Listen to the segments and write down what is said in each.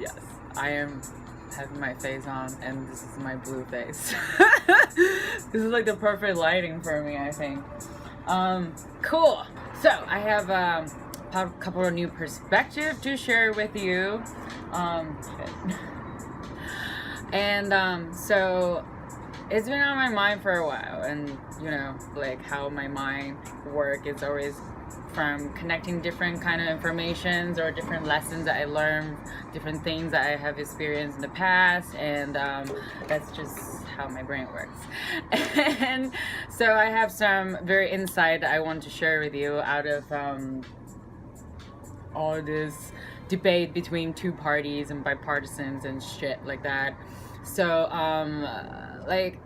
Yes, I am having my face on, and this is my blue face. This is like the perfect lighting for me, I think. Cool. So I have a couple of new perspectives to share with you. So it's been on my mind for a while, and you know, like how my mind work is always from connecting different kind of informations or different lessons that I learned, different things that I have experienced in the past, and that's just how my brain works. And so I have some very insight that I want to share with you out of all this debate between two parties and bipartisans and shit like that. So like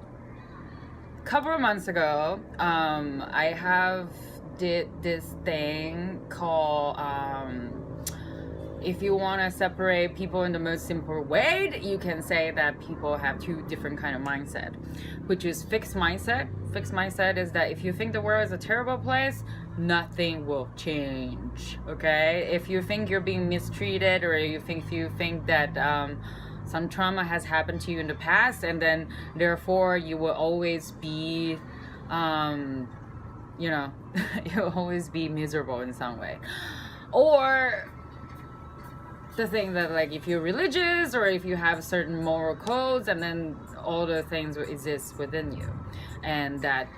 a couple of months ago, I did this thing called if you want to separate people in the most simple way, you can say that people have two different kind of mindset, which is fixed mindset. Fixed mindset is that if you think the world is a terrible place, nothing will change. Okay, if you think you're being mistreated, or you think that some trauma has happened to you in the past, and then therefore you will always be you know, you'll always be miserable in some way. Or the thing that, like, if you're religious or if you have certain moral codes, and then all the things exist within you, and that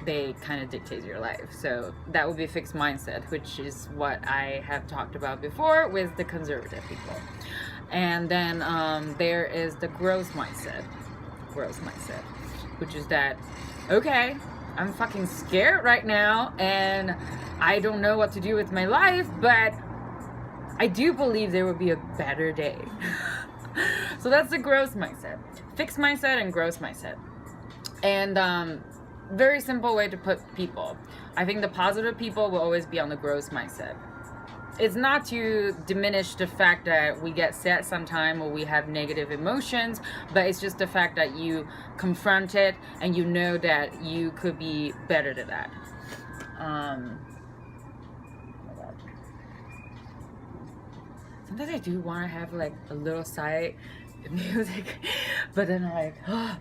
they kind of dictate your life. So that would be fixed mindset, which is what I have talked about before with the conservative people. And then there is the growth mindset, which is that, okay, I'm fucking scared right now, and I don't know what to do with my life, but I do believe there will be a better day. So that's the growth mindset. Fixed mindset and growth mindset. And very simple way to put people. I think the positive people will always be on the growth mindset. It's not to diminish the fact that we get sad sometime or we have negative emotions, but it's just the fact that you confront it and you know that you could be better than that. Sometimes I do want to have like a little side music, but then I'm like, oh.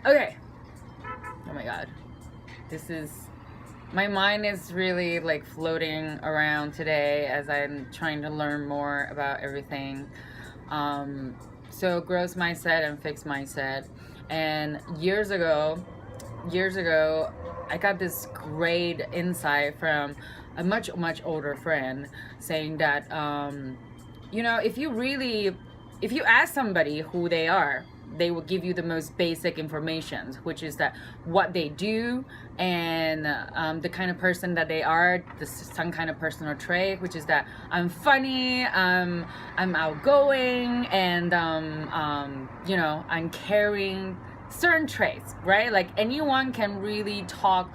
Okay. Oh my god. My mind is really like floating around today as I'm trying to learn more about everything. So growth mindset and fixed mindset. And years ago, I got this great insight from a much older friend saying that, you know, if you ask somebody who they are, they will give you the most basic information, which is that what they do and the kind of person that they are, some kind of personal trait, which is that I'm funny, I'm outgoing, and you know, I'm carrying certain traits, right? Like anyone can really talk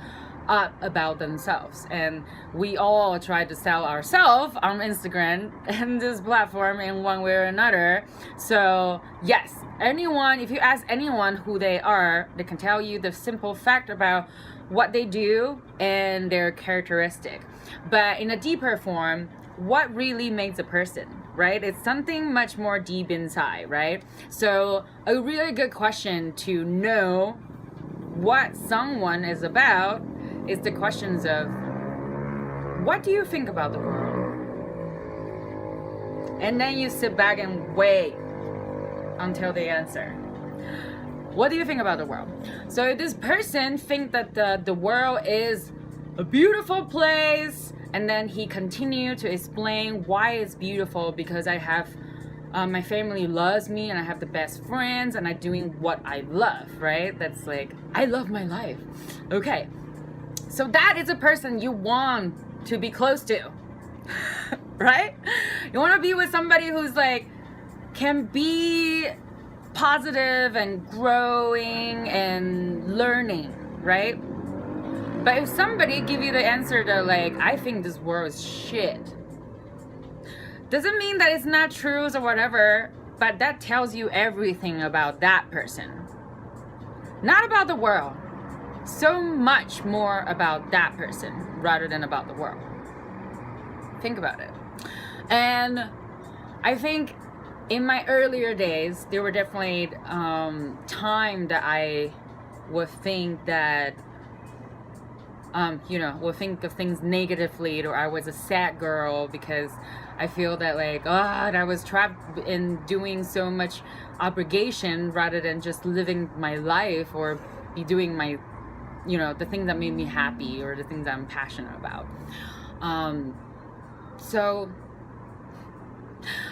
up about themselves, and we all try to sell ourselves on Instagram and this platform in one way or another. So yes, if you ask anyone who they are, they can tell you the simple fact about what they do and their characteristic. But in a deeper form, what really makes a person, right? It's something much more deep inside, right? So a really good question to know what someone is about is the questions of, what do you think about the world? And then you sit back and wait until they answer. What do you think about the world? So if this person think that the world is a beautiful place, and then he continued to explain why it's beautiful, because I have my family loves me, and I have the best friends, and I'm doing what I love, right? That's like, I love my life. Okay. So that is a person you want to be close to, right? You want to be with somebody who's like, can be positive and growing and learning, right? But if somebody give you the answer that like, I think this world is shit, doesn't mean that it's not true or whatever, but that tells you everything about that person. Not about the world. So much more about that person rather than about the world. Think about it. And I think in my earlier days, there were definitely time that I would think that, would think of things negatively, or I was a sad girl because I feel that like, I was trapped in doing so much obligation rather than just living my life or be doing my, the things that made me happy or the things I'm passionate about.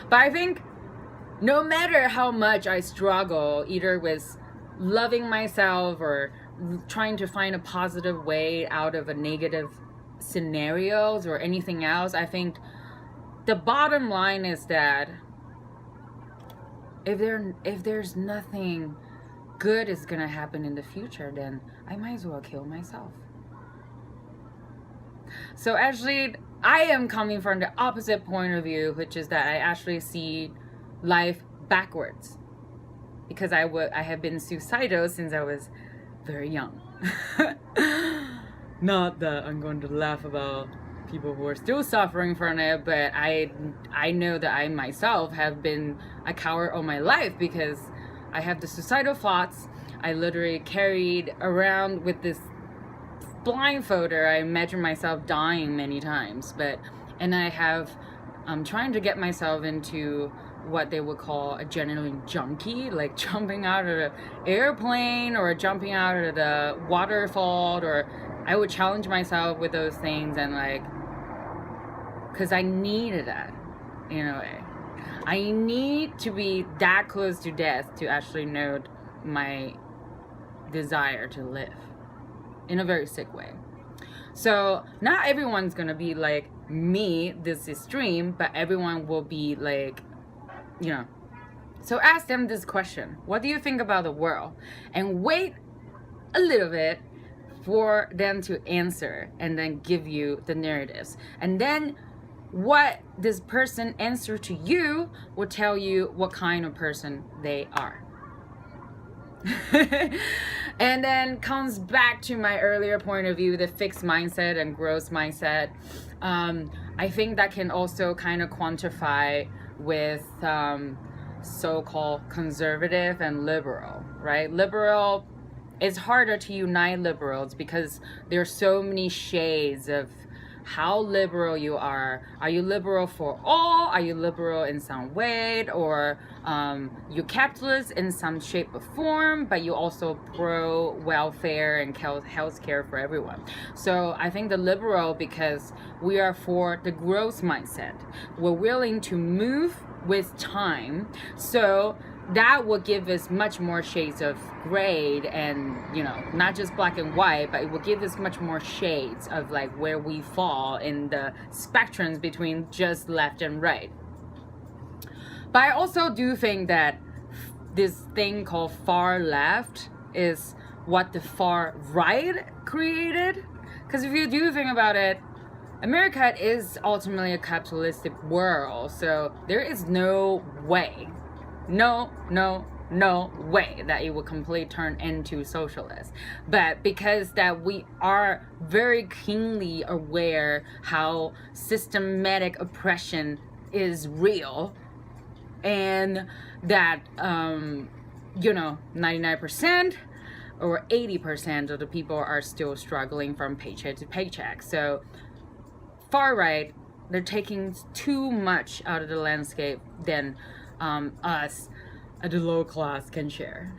But I think no matter how much I struggle, either with loving myself or trying to find a positive way out of a negative scenarios or anything else, I think the bottom line is that if there's nothing good is gonna happen in the future, then I might as well kill myself. So actually, I am coming from the opposite point of view, which is that I actually see life backwards, because I have been suicidal since I was very young. Not that I'm going to laugh about people who are still suffering from it, but I know that I myself have been a coward all my life because I have the suicidal thoughts. I literally carried around with this blindfolder. I imagine myself dying many times, and I'm trying to get myself into what they would call a adrenaline junkie, like jumping out of the airplane or jumping out of the waterfall, or I would challenge myself with those things, and like, because I needed that in a way. I need to be that close to death to actually know my desire to live in a very sick way. So not everyone's gonna be like me this extreme, but everyone will be like, so ask them this question: what do you think about the world? And wait a little bit for them to answer, and then give you the narratives. And then what this person answer to you will tell you what kind of person they are. And then comes back to my earlier point of view, the fixed mindset and growth mindset. I think that can also kind of quantify with so-called conservative and liberal, right? Liberal, it's harder to unite liberals because there's so many shades of how liberal you are. Are you liberal for all? Are you liberal in some way? Or you're capitalist in some shape or form, but you also pro welfare and health care for everyone. So I think the liberal, because we are for the growth mindset, we're willing to move with time. So that will give us much more shades of gray, and not just black and white, but it will give us much more shades of like where we fall in the spectrums between just left and right. But I also do think that this thing called far left is what the far right created. Because if you do think about it, America is ultimately a capitalistic world, so there is no way that it will completely turn into socialist. But because that we are very keenly aware how systematic oppression is real, and that 99% or 80% of the people are still struggling from paycheck to paycheck. So far right, they're taking too much out of the landscape than us at the low class can share.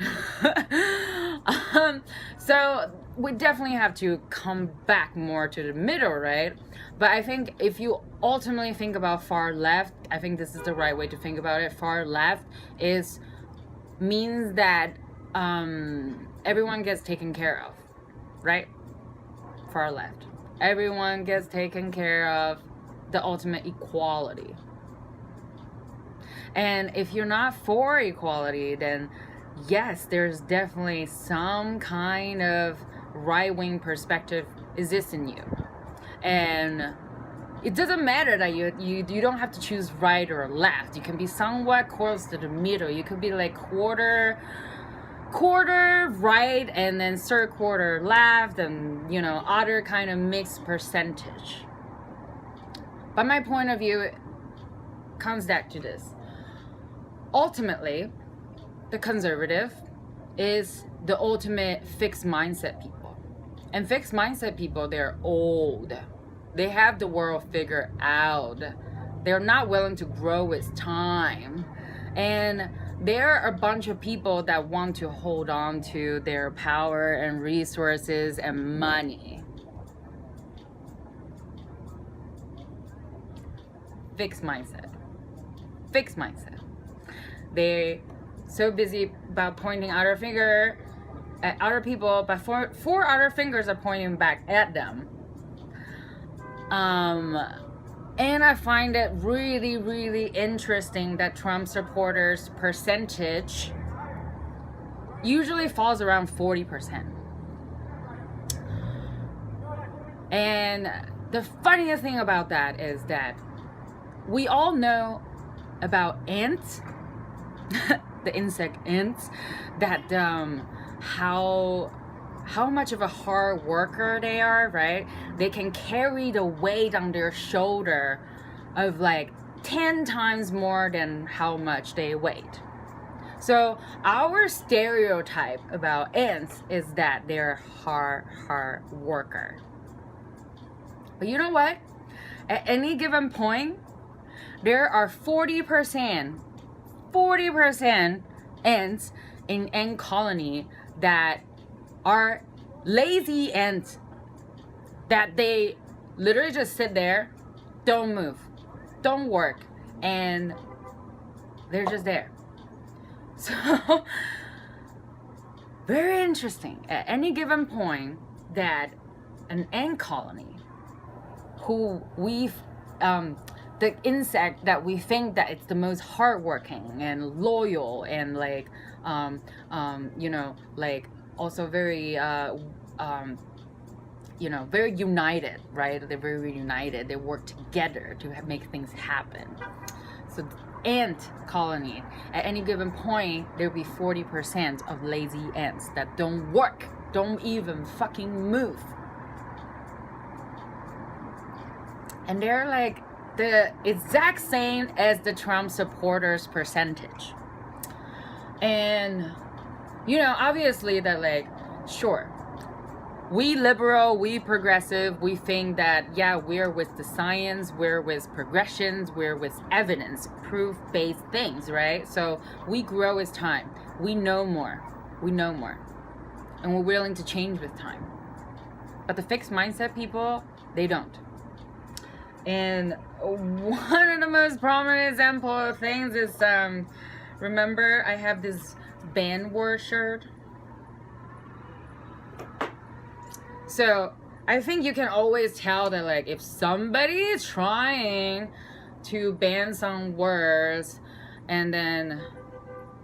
So we definitely have to come back more to the middle, right? But I think if you ultimately think about far left, I think this is the right way to think about it. Far left means that everyone gets taken care of, right? Far left, everyone gets taken care of, the ultimate equality. And if you're not for equality, then yes, there's definitely some kind of right-wing perspective exists in you. And it doesn't matter that you don't have to choose right or left. You can be somewhat close to the middle. You could be like quarter right and then third quarter left, and other kind of mixed percentage. But my point of view comes back to this: ultimately, the conservative is the ultimate fixed mindset people. And fixed mindset people, they're old. They have the world figured out. They're not willing to grow with time. And there are a bunch of people that want to hold on to their power and resources and money. Fixed mindset. Fixed mindset. They're so busy about pointing out our finger at other people, but four other fingers are pointing back at them. And I find it really, really interesting that Trump supporters' percentage usually falls around 40%. And the funniest thing about that is that we all know about ants, the insect ants, that how much of a hard worker they are, right? They can carry the weight on their shoulder of like 10 times more than how much they weigh. So our stereotype about ants is that they're hard worker. But you know what? At any given point, there are 40% ants in ant colony that are lazy ants, that they literally just sit there, don't move, don't work, and they're just there. So very interesting. At any given point, that an ant colony, who we've the insect that we think that it's the most hardworking and loyal and like you know, like also very you know, very united, right? They're very united. They work together to make things happen. So ant colony, at any given point, there'll be 40% of lazy ants that don't work, don't even fucking move. And they're like the exact same as the Trump supporters percentage. And, you know, obviously that, like, sure, we liberal, we progressive, we think that, yeah, we're with the science, we're with progressions, we're with evidence, proof-based things, right? So we grow with time. We know more. And we're willing to change with time. But the fixed mindset people, they don't. And one of the most prominent example of things is, remember I have this band war shirt. So I think you can always tell that, like, if somebody is trying to ban some words, and then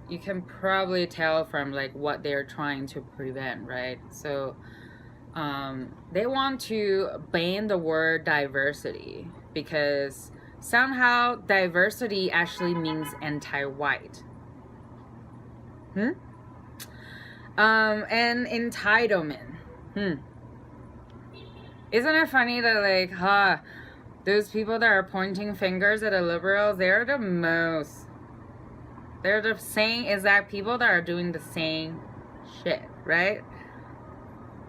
you can probably tell from like what they're trying to prevent, right? So they want to ban the word diversity because somehow diversity actually means anti-white. And entitlement. Isn't it funny that, like, those people that are pointing fingers at the liberals, they're the same exact people that are doing the same shit, right?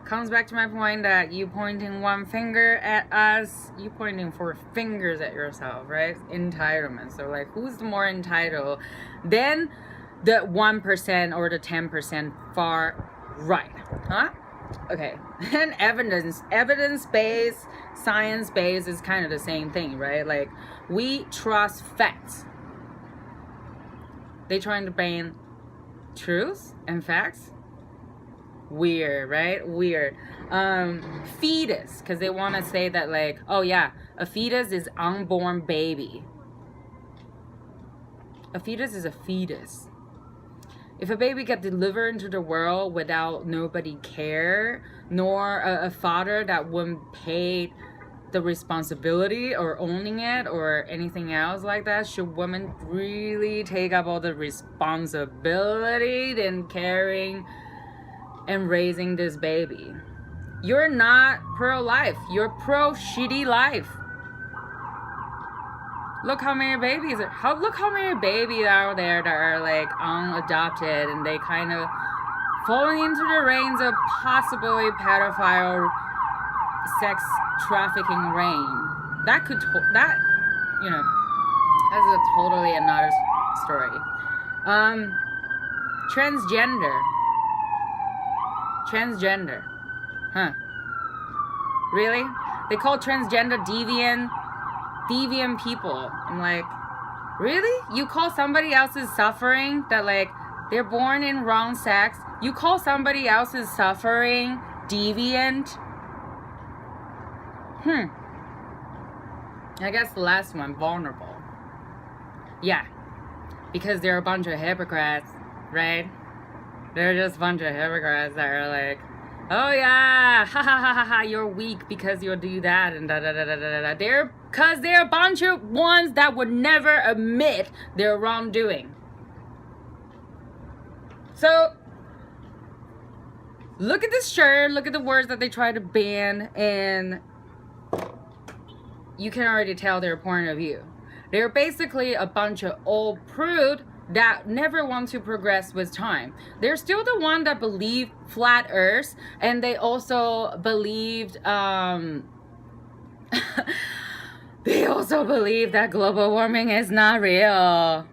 Comes back to my point that you pointing one finger at us, you pointing 4 fingers at yourself, right? Entitlement. So, like, who's more entitled than the 1% or the 10% far right? Huh? Okay. And evidence-based, science-based is kind of the same thing, right? Like, we trust facts. They trying to ban truth and facts. Weird, right? Weird. Fetus, because they want to say that, like, oh yeah, a fetus is unborn baby. A fetus is a fetus. If a baby get delivered into the world without nobody care, nor a father that wouldn't pay the responsibility or owning it or anything else like that, should women really take up all the responsibility in carrying and raising this baby? You're not pro-life. You're pro-shitty life. Look how many babies look how many babies out there that are like unadopted, and they kind of falling into the reins of possibly pedophile sex trafficking reign. That could that, you know, that's a totally another story. Transgender, huh? Really? They call transgender deviant people. I'm like, really? You call somebody else's suffering that, like, they're born in wrong sex? You call somebody else's suffering deviant? I guess the last one, vulnerable. Yeah, because they're a bunch of hypocrites, right? They're just a bunch of hypocrites that are like, oh yeah, ha ha ha ha ha, you're weak because you'll do that, and da da da da da da. Because they're a bunch of ones that would never admit their wrongdoing. So, look at this shirt, look at the words that they try to ban, and you can already tell their point of view. They're basically a bunch of old prude that never want to progress with time. They're still the one that believe flat earth, and they also believed they also believe that global warming is not real.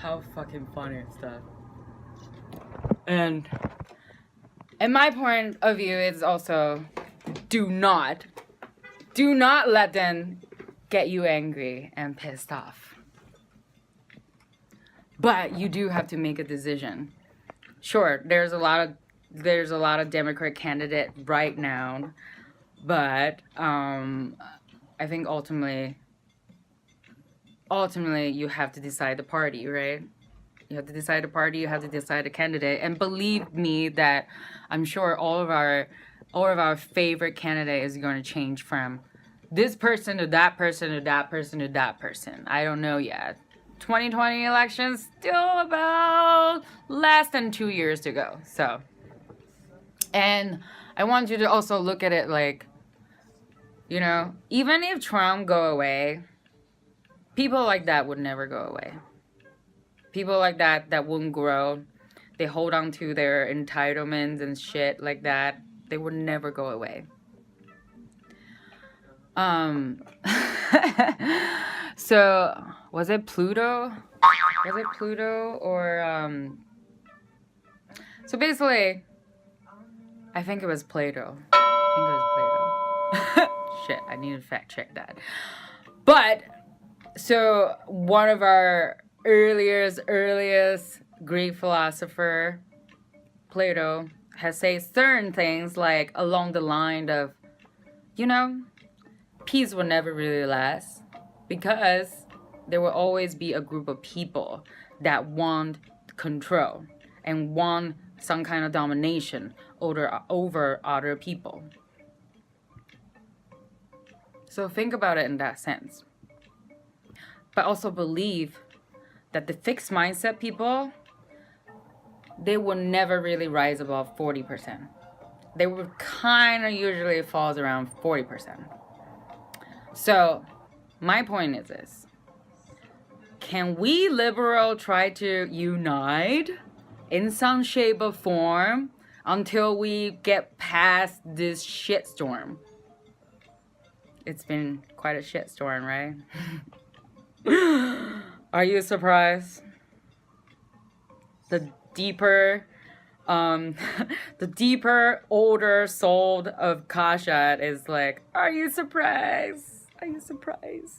How fucking funny is that? And my point of view is also, do not let them get you angry and pissed off. But you do have to make a decision. Sure, there's a lot of Democrat candidate right now, but I think ultimately you have to decide the party, right? You have to decide the party, you have to decide the candidate, and believe me that I'm sure all of our favorite candidate is going to change from this person to that person to that person to that person. I don't know yet. 2020 elections still about less than 2 years to go. So, and I want you to also look at it like, you know, even if Trump go away, people like that would never go away. People like that wouldn't grow. They hold on to their entitlements and shit like that. They would never go away. So was it Pluto? Was it Pluto or so basically I think it was Plato. Shit, I need to fact check that. But so one of our earliest Greek philosopher, Plato, has said certain things like along the line of, you know, peace will never really last because there will always be a group of people that want control and want some kind of domination over other people. So think about it in that sense. But also believe that the fixed mindset people, they will never really rise above 40%. They would kind of usually falls around 40%. So my point is this. Can we liberal try to unite in some shape or form until we get past this shitstorm? It's been quite a shitstorm, right? Are you surprised? The deeper, older soul of Cacia is like, are you surprised? Are you surprised?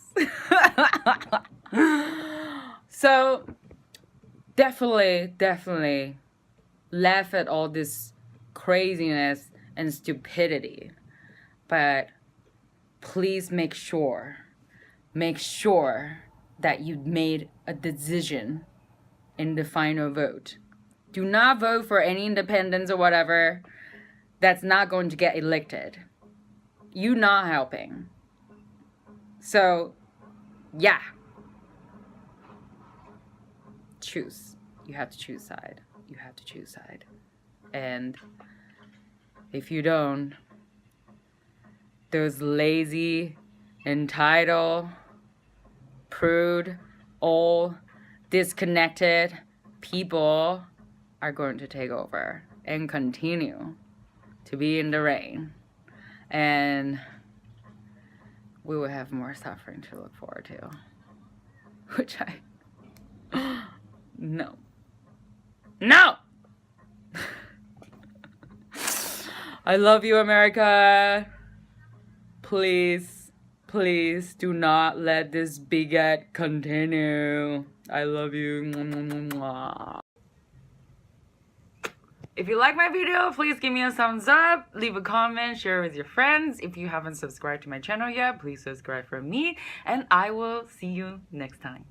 So, definitely laugh at all this craziness and stupidity. But please make sure that you made a decision in the final vote. Do not vote for any independents or whatever that's not going to get elected. You're not helping. So, yeah. Choose. You have to choose side. You have to choose side. And if you don't, those lazy, entitled, prude, old, disconnected people are going to take over and continue to be in the rain. And we will have more suffering to look forward to. Which no. No! I love you, America. Please, please do not let this bigot continue. I love you. If you like my video, please give me a thumbs up, leave a comment, share with your friends. If you haven't subscribed to my channel yet, please subscribe for me, and I will see you next time.